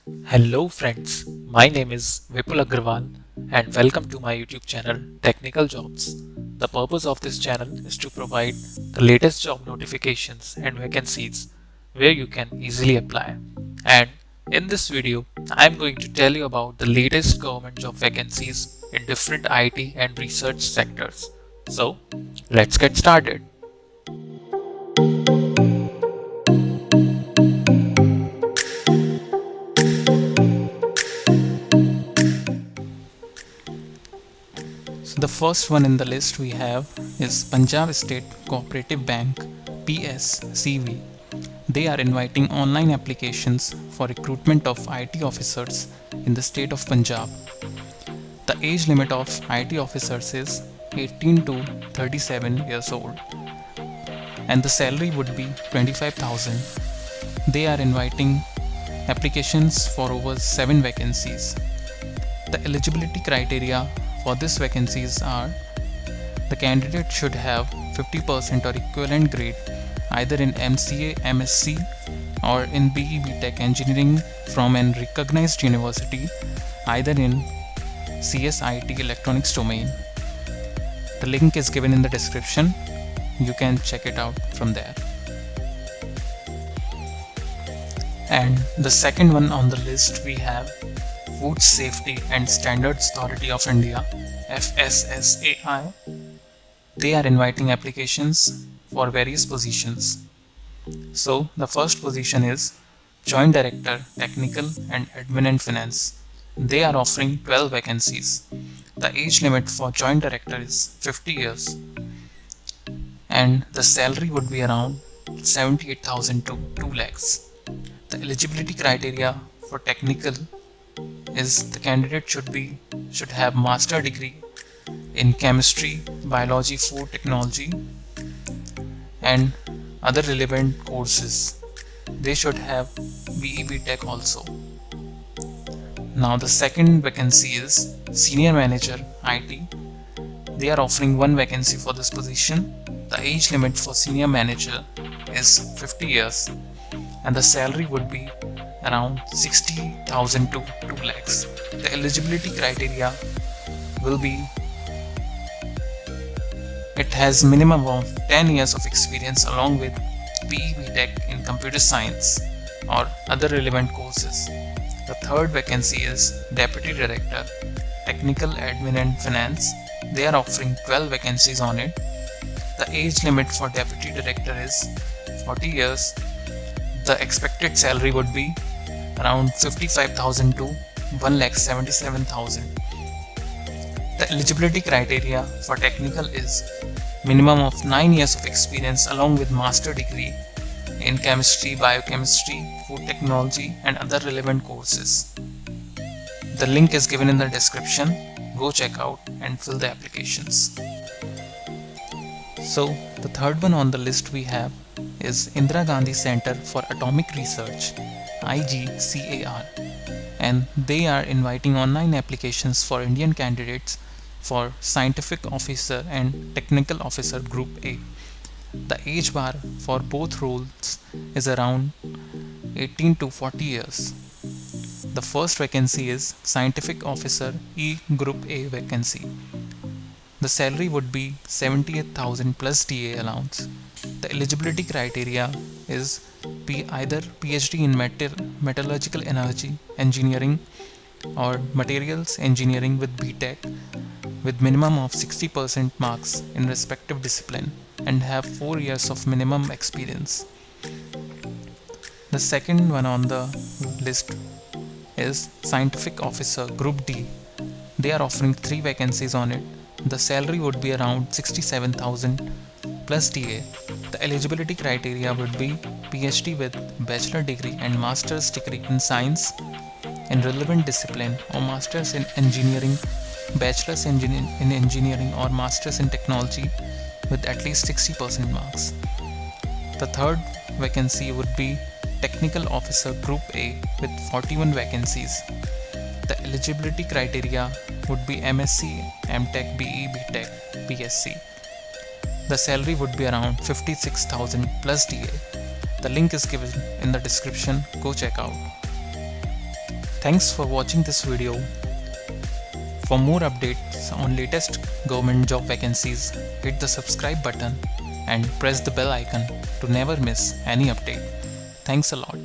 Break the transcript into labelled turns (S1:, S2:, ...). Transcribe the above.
S1: Hello friends, my name is Vipul Agrawal and welcome to my YouTube channel Technical Jobs. The purpose of this channel is to provide the latest job notifications and vacancies where you can easily apply. And in this video, I am going to tell you about the latest government job vacancies in different IT and research sectors. So, let's get started. So the first one in the list we have is Punjab State Cooperative Bank PSCB. They are inviting online applications for recruitment of IT officers in the state of Punjab. The age limit of IT officers is 18 to 37 years old and the salary would be 25,000. They are inviting applications for over 7 vacancies. The eligibility criteria for these vacancies are: the candidate should have 50% or equivalent grade either in MCA, MSc or in BE BTech engineering from an recognized university either in CSIT electronics domain. The link is given in the description. You can check it out from there. And the second one on the list we have Food Safety and Standards Authority of India FSSAI. They are inviting applications for various positions. So the first position is Joint Director Technical and Admin and Finance. They are offering 12 vacancies. The age limit for Joint Director is 50 years and the salary would be around 78,000 to 2 lakhs. The eligibility criteria for technical is the candidate should have master degree in chemistry, biology, food technology and other relevant courses. They should have BE BTech also. Now the second vacancy is Senior Manager IT. They are offering 1 vacancy for this position. The age limit for Senior Manager is 50 years and the salary would be around 60,000 to 2 lakhs. The eligibility criteria will be it has minimum of 10 years of experience along with BE BTech in computer science or other relevant courses. The third vacancy is Deputy Director Technical Admin and Finance. They are offering 12 vacancies on it. The age limit for Deputy Director is 40 years. The expected salary would be around 55,000 to 1,77,000. The eligibility criteria for technical is minimum of 9 years of experience along with master degree in chemistry, biochemistry, food technology and other relevant courses. The link is given in the description. Go check out and fill the applications. So the third one on the list we have is Indira Gandhi Center for Atomic Research IGCAR, and they are inviting online applications for Indian candidates for Scientific Officer and Technical Officer Group A. The age bar for both roles is around 18 to 40 years. The first vacancy is Scientific Officer E Group A vacancy. The salary would be 78,000 plus DA allowance. The eligibility criteria is either PhD in metallurgical energy engineering or materials engineering with BTech with minimum of 60% marks in respective discipline and have 4 years of minimum experience. The second one on the list is Scientific Officer Group D. They are offering 3 vacancies on it. The salary would be around 67,000 plus DA. The eligibility criteria would be PhD with bachelor degree and master's degree in science in relevant discipline or master's in engineering, bachelor's in engineering or master's in technology with at least 60% marks. The third vacancy would be Technical Officer Group A with 41 vacancies. The eligibility criteria would be MSc, MTech, BE, BTech, BSc. The salary would be around 56,000 plus DA. The link is given in the description. Go check out. Thanks for watching this video. For more updates on latest government job vacancies, hit the subscribe button and press the bell icon to never miss any update. Thanks a lot.